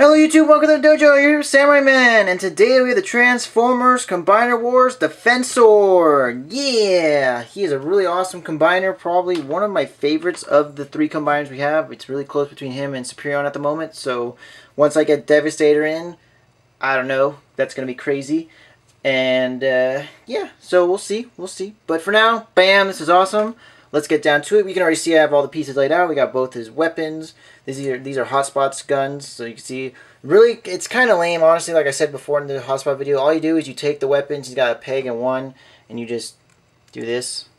Hello YouTube, welcome to the dojo, here Samurai Man, and today we have the Transformers Combiner Wars-Defensor! Yeah! He is a really awesome combiner, probably one of my favorites of the three combiners we have. It's really close between him and Superion at the moment, so once I get Devastator in, I don't know, that's going to be crazy. And yeah, so we'll see. But for now, bam, this is awesome. Let's get down to it. We can already see I have all the pieces laid out. We got both his weapons. These are Hotspots guns, so you can see. Really, it's kind of lame, honestly. Like I said before in the Hotspot video, all you do is you take the weapons. He's got a peg and one, and you just do this.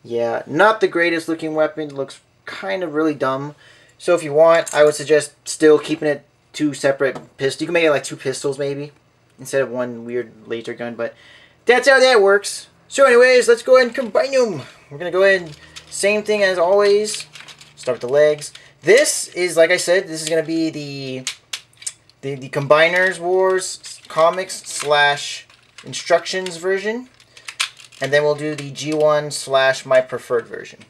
Yeah, not the greatest looking weapon. Looks kind of really dumb. So if you want, I would suggest still keeping it two separate pistols. You can make it like two pistols maybe, instead of one weird laser gun. But that's how that works. So anyways, let's go ahead and combine them. We're going to go ahead and same thing as always. Start with the legs. This is, like I said, this is going to be the Combiners Wars comics / instructions version. And then we'll do the G1 / my preferred version.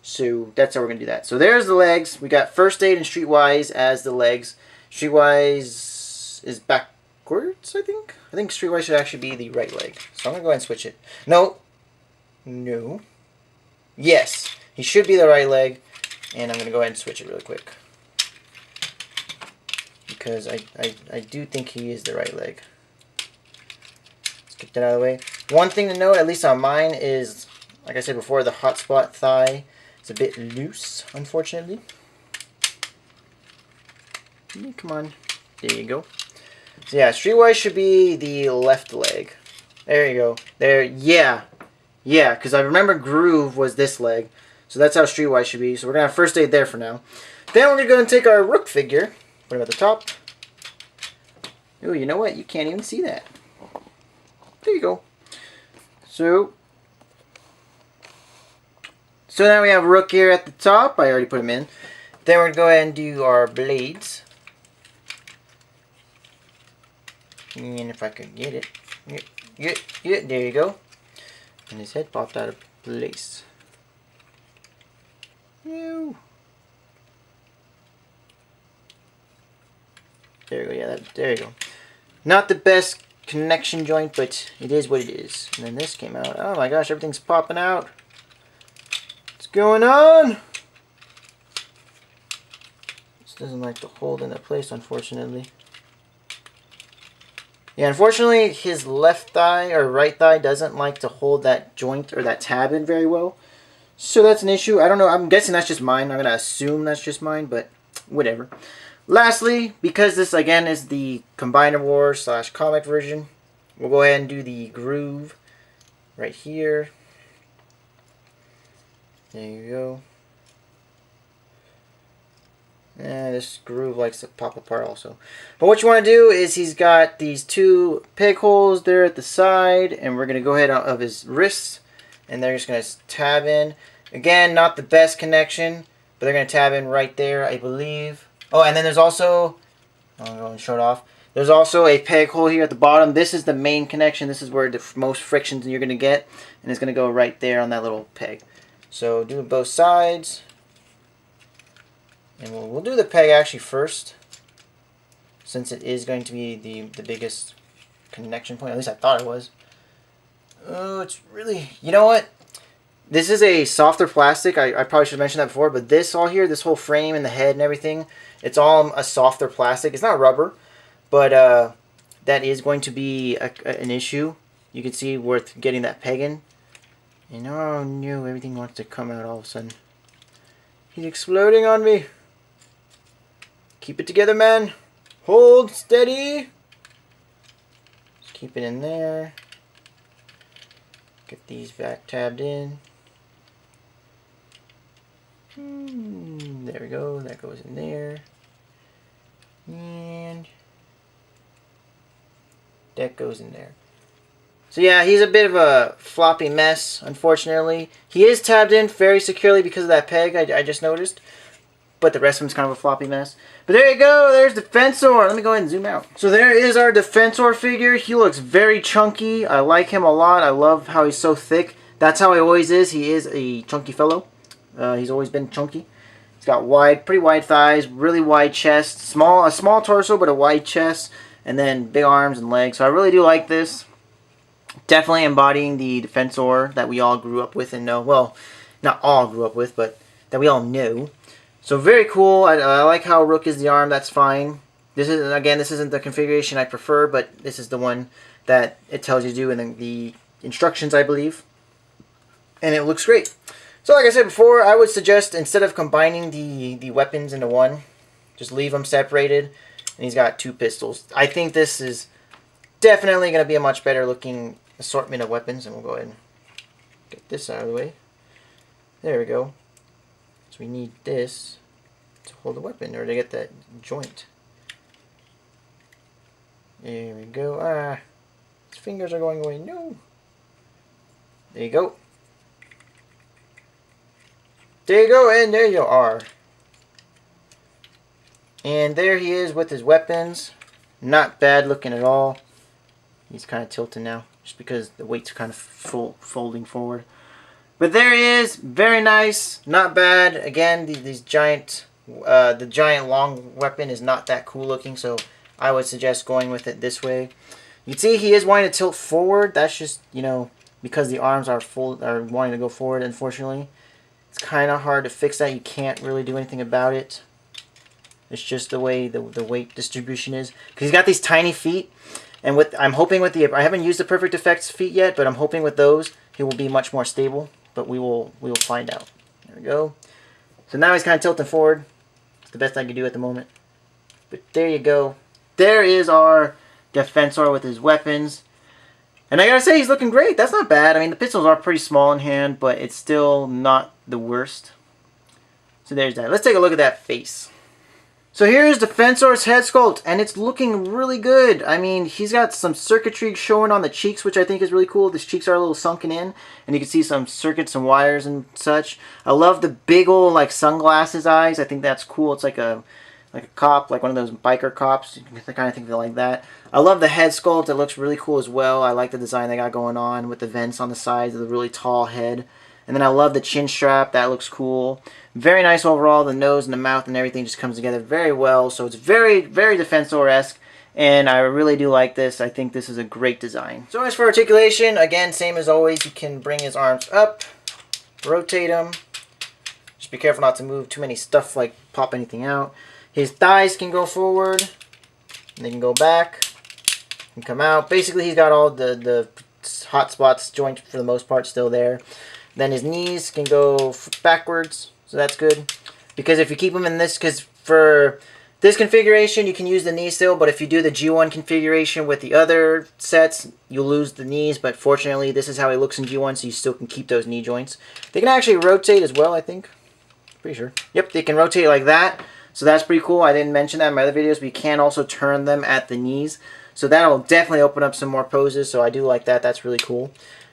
So that's how we're going to do that. So there's the legs. We got First Aid and Streetwise as the legs. Streetwise is backwards, I think. I think Streetwise should actually be the right leg. So I'm going to go ahead and switch it. No. Yes. He should be the right leg. And I'm going to go ahead and switch it really quick. Because I do think he is the right leg. Let's get that out of the way. One thing to note, at least on mine, is, like I said before, the hotspot thigh is a bit loose, unfortunately. Come on. There you go. So yeah, Streetwise should be the left leg. There you go. There, yeah. Yeah, because I remember Groove was this leg. So that's how Streetwise should be. So we're going to have First Aid there for now. Then we're going to go and take our Rook figure. Put him at the top. Ooh, you know what? You can't even see that. There you go. So now we have Rook here at the top. I already put him in. Then we're going to go ahead and do our blades. And if I could get it. Yeah, there you go. And his head popped out of place. Ew. There you go, yeah, there you go. Not the best connection joint, but it is what it is. And then this came out. Oh my gosh, everything's popping out. What's going on? This doesn't like to hold into place, unfortunately. Yeah, unfortunately, his left thigh or right thigh doesn't like to hold that joint or that tab in very well. So that's an issue. I don't know. I'm guessing that's just mine. I'm going to assume that's just mine, but whatever. Lastly, because this, again, is the Combiner Wars / comic version, we'll go ahead and do the groove right here. There you go. And this groove likes to pop apart also. But what you want to do is he's got these two peg holes there at the side, and we're going to go ahead out of his wrists, and they're just going to tab in. Again, not the best connection, but they're going to tab in right there, I believe. Oh, and then there's also, I'll go and show it off. There's also a peg hole here at the bottom. This is the main connection. This is where the most frictions you're going to get, and it's going to go right there on that little peg. So do both sides. And we'll do the peg actually first, since it is going to be the biggest connection point. At least I thought it was. Oh, it's really... You know what? This is a softer plastic. I probably should have mentioned that before, but this all here, this whole frame and the head and everything, it's all a softer plastic. It's not rubber, but that is going to be an issue. You can see worth getting that peg in. And oh no, everything wants to come out all of a sudden. He's exploding on me. Keep it together, man. Hold steady. Just keep it in there. Get these back tabbed in. There we go. That goes in there. And that goes in there. So yeah, he's a bit of a floppy mess, unfortunately. He is tabbed in very securely because of that peg I just noticed. But the rest of him's kind of a floppy mess. But there you go. There's Defensor. Let me go ahead and zoom out. So there is our Defensor figure. He looks very chunky. I like him a lot. I love how he's so thick. That's how he always is. He is a chunky fellow. He's always been chunky. He's got pretty wide thighs, really wide chest, a small torso, but a wide chest, and then big arms and legs. So I really do like this. Definitely embodying the Defensor that we all grew up with and know. Well, not all grew up with, but that we all knew. So very cool. I like how Rook is the arm. That's fine. This isn't the configuration I prefer, but this is the one that it tells you to do in the instructions, I believe. And it looks great. So like I said before, I would suggest instead of combining the weapons into one, just leave them separated. And he's got 2 pistols. I think this is definitely going to be a much better looking assortment of weapons. And we'll go ahead and get this out of the way. There we go. So we need this to hold the weapon or to get that joint. There we go. His fingers are going away. No. There you go. There you go, and there you are. And there he is with his weapons. Not bad looking at all. He's kind of tilting now, just because the weight's kind of folding forward. But there he is. Very nice. Not bad. Again, the giant long weapon is not that cool looking, so I would suggest going with it this way. You can see he is wanting to tilt forward. That's just, because the arms are wanting to go forward, unfortunately. It's kind of hard to fix that. You can't really do anything about it. It's just the way the weight distribution is. Because he's got these tiny feet. And I'm hoping with I haven't used the Perfect Effects feet yet, but I'm hoping with those he will be much more stable. But we will find out. There we go. So now he's kind of tilting forward. It's the best I can do at the moment. But there you go. There is our Defensor with his weapons. And I gotta say, he's looking great. That's not bad. I mean, the pistols are pretty small in hand, but it's still not the worst. So there's that. Let's take a look at that face. So here's Defensor's head sculpt, and it's looking really good. I mean, he's got some circuitry showing on the cheeks, which I think is really cool. His cheeks are a little sunken in, and you can see some circuits and wires and such. I love the big old, sunglasses eyes. I think that's cool. It's like a cop, like one of those biker cops. You can kind of think of it like that. I love the head sculpt. It looks really cool as well. I like the design they got going on with the vents on the sides of the really tall head. And then I love the chin strap. That looks cool. Very nice overall. The nose and the mouth and everything just comes together very well. So it's very, very Defensor-esque. And I really do like this. I think this is a great design. So as for articulation, again, same as always. You can bring his arms up, rotate them. Just be careful not to move too many stuff, like pop anything out. His thighs can go forward, and they can go back, and come out. Basically, he's got all the hot spots joint for the most part still there. Then his knees can go backwards, so that's good. Because if you keep them in this, because for this configuration, you can use the knee still, but if you do the G1 configuration with the other sets, you'll lose the knees. But fortunately, this is how he looks in G1, so you still can keep those knee joints. They can actually rotate as well, I think. Pretty sure. Yep, they can rotate like that. So that's pretty cool. I didn't mention that in my other videos, but you can also turn them at the knees. So that'll definitely open up some more poses, so I do like that. That's really cool.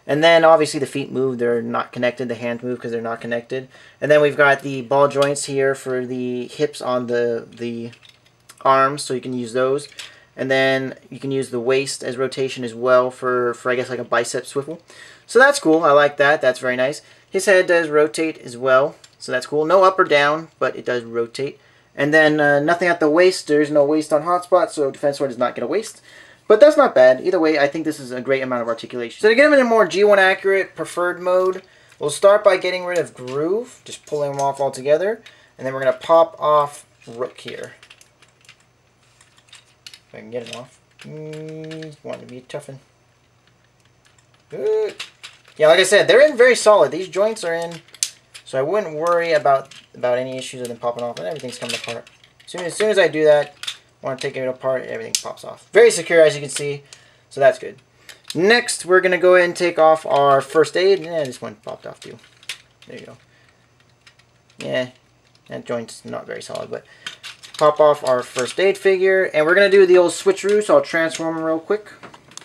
And then obviously the feet move. They're not connected. The hands move because they're not connected. And then we've got the ball joints here for the hips on the arms, so you can use those. And then you can use the waist as rotation as well for I guess like a bicep swivel. So that's cool. I like that. That's very nice. His head does rotate as well, so that's cool. No up or down, but it does rotate. And then nothing at the waist. There's no waist on hotspot, so Defensor does not get a waist. But that's not bad. Either way, I think this is a great amount of articulation. So to get him in a more G1 accurate preferred mode, we'll start by getting rid of Groove, just pulling him off altogether. And then we're going to pop off Rook here. If I can get him off. Want to be a toughing. Good. Yeah, like I said, they're in very solid. These joints are in, so I wouldn't worry about any issues with them popping off. And everything's coming apart. As soon as I do that, I want to take it apart, everything pops off. Very secure, as you can see, so that's good. Next, we're going to go ahead and take off our first aid. Yeah, this one popped off too. There you go. Yeah, that joint's not very solid, but pop off our first aid figure. And we're going to do the old switcheroo, so I'll transform him real quick.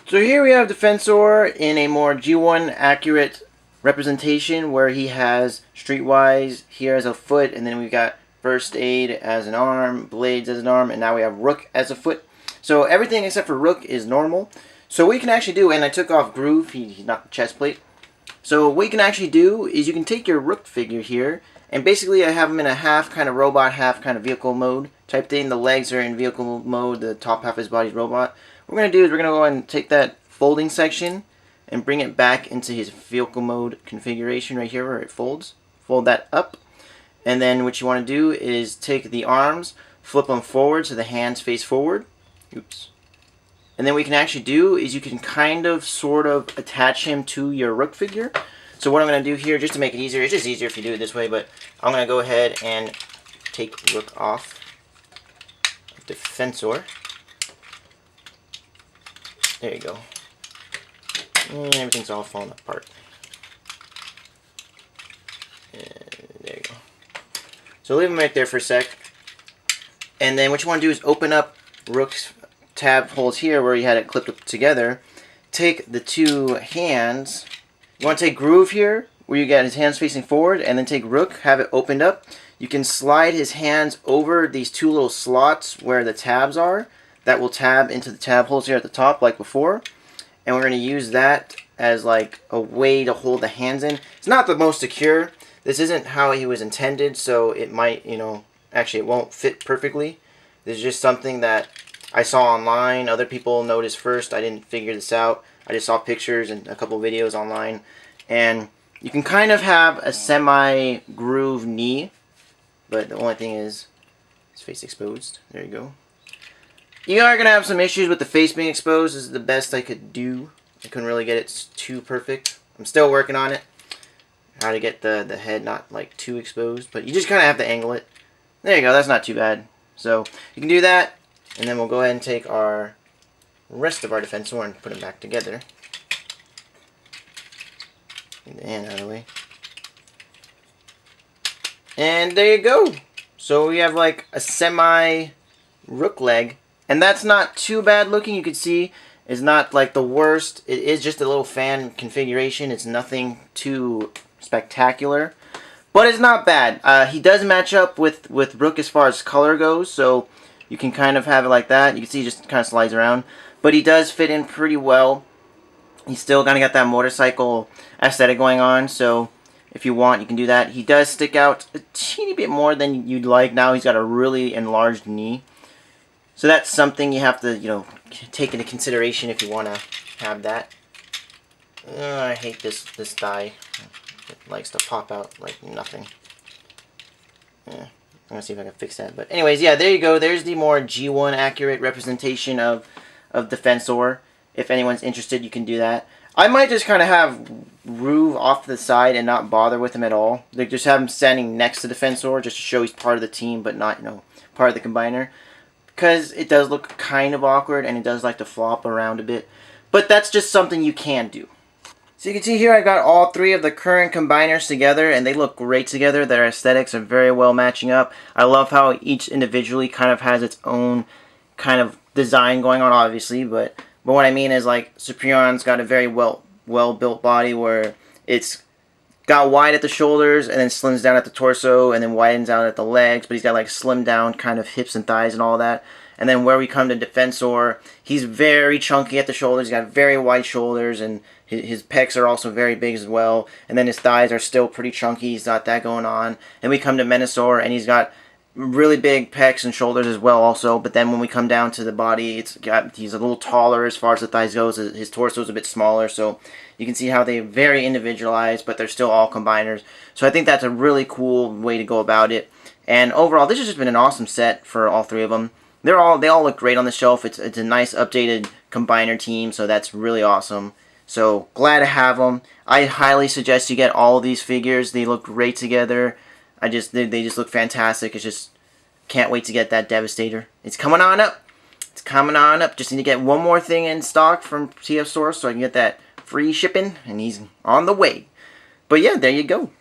So here we have Defensor in a more G1 accurate representation where he has Streetwise here as a foot, and then we've got First Aid as an arm, Blades as an arm, and now we have Rook as a foot. So everything except for Rook is normal. So what you can actually do, and I took off Groove, he knocked the chest plate. So what you can actually do is you can take your Rook figure here, And basically I have him in a half kind of robot, half kind of vehicle mode type thing. The legs are in vehicle mode, the top half of his body is robot. What we're going to do is we're going to go ahead and take that folding section and bring it back into his vehicle mode configuration right here where it folds. Fold that up. And then what you want to do is take the arms, flip them forward so the hands face forward. Oops. And then what you can actually do is you can kind of sort of attach him to your Rook figure. So what I'm going to do here, just to make it easier, it's just easier if you do it this way, but I'm going to go ahead and take Rook off Defensor. There you go. And everything's all falling apart. And there you go. So leave them right there for a sec. And then what you want to do is open up Rook's tab holes here where you had it clipped up together. Take the two hands. You want to take Groove here where you got his hands facing forward, and then take Rook, have it opened up. You can slide his hands over these two little slots where the tabs are. That will tab into the tab holes here at the top like before. And we're going to use that as like a way to hold the hands in. It's not the most secure. This isn't how he was intended, so it might, actually it won't fit perfectly. This is just something that I saw online. Other people noticed first. I didn't figure this out. I just saw pictures and a couple videos online. And you can kind of have a semi-groove knee, but the only thing is his face exposed. There you go. You are going to have some issues with the face being exposed. This is the best I could do. I couldn't really get it too perfect. I'm still working on it. How to get the head not like too exposed. But you just kind of have to angle it. There you go. That's not too bad. So you can do that. And then we'll go ahead and take our rest of our Defensor and put them back together. Get the hand out of the way. And there you go. So we have like a semi-Rook leg. And that's not too bad looking. You can see it's not like the worst. It is just a little fan configuration. It's nothing too spectacular. But it's not bad. He does match up with Rook as far as color goes. So you can kind of have it like that. You can see he just kind of slides around. But he does fit in pretty well. He's still kind of got that motorcycle aesthetic going on. So if you want, you can do that. He does stick out a teeny bit more than you'd like. Now he's got a really enlarged knee. So that's something you have to, take into consideration if you want to have that. I hate this thigh. It likes to pop out like nothing. Yeah, I'm going to see if I can fix that. But anyways, yeah, there you go. There's the more G1 accurate representation of Defensor. If anyone's interested, you can do that. I might just kind of have Groove off to the side and not bother with him at all. Like just have him standing next to Defensor just to show he's part of the team, but not, part of the combiner. Because it does look kind of awkward and it does like to flop around a bit. But that's just something you can do. So you can see here I got all three of the current combiners together and they look great together. Their aesthetics are very well matching up. I love how each individually kind of has its own kind of design going on, obviously. But what I mean is like Suprion's got a very well built body where it's got wide at the shoulders and then slims down at the torso and then widens out at the legs, but he's got like slimmed down kind of hips and thighs and all that. And then where we come to Defensor, he's very chunky at the shoulders. He's got very wide shoulders and his pecs are also very big as well. And then his thighs are still pretty chunky. He's got that going on. And we come to Menasor and he's got really big pecs and shoulders as well also. But then when we come down to the body, he's a little taller as far as the thighs goes. His torso is a bit smaller, so you can see how they're very individualized, but they're still all combiners. So I think that's a really cool way to go about it. And overall, this has just been an awesome set for all three of them. They all look great on the shelf. It's a nice updated combiner team, so that's really awesome. So glad to have them. I highly suggest you get all of these figures. They look great together. They just look fantastic. It's just can't wait to get that Devastator. It's coming on up. It's coming on up. Just need to get one more thing in stock from TF Source so I can get that free shipping, and he's on the way. But yeah, there you go.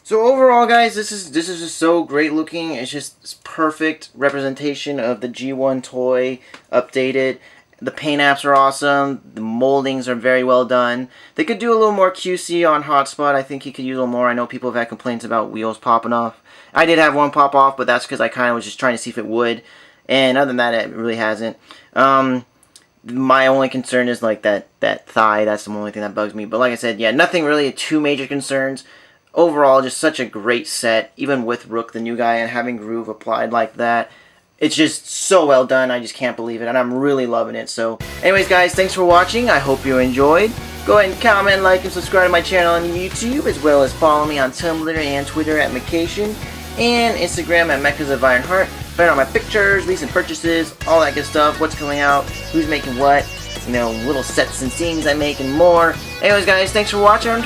So overall, guys, this is just so great looking. It's just perfect representation of the G1 toy, updated. The paint apps are awesome. The moldings are very well done. They could do a little more QC on Hotspot. I think he could use a little more. I know people have had complaints about wheels popping off. I did have one pop off, but that's because I kind of was just trying to see if it would. And other than that, it really hasn't. My only concern is like that thigh. That's the only thing that bugs me. But like I said, yeah, nothing really too major concerns. overall, just such a great set, even with Rook, the new guy, and having Groove applied like that. It's just so well done. I just can't believe it, and I'm really loving it. So, anyways, guys, thanks for watching. I hope you enjoyed. Go ahead and comment, like, and subscribe to my channel on YouTube, as well as follow me on Tumblr and Twitter at Mckation, and Instagram at Mechas of Ironheart. Find out my pictures, recent purchases, all that good stuff, what's coming out, who's making what, you know, little sets and scenes I make, and more. Anyways, guys, thanks for watching. I'm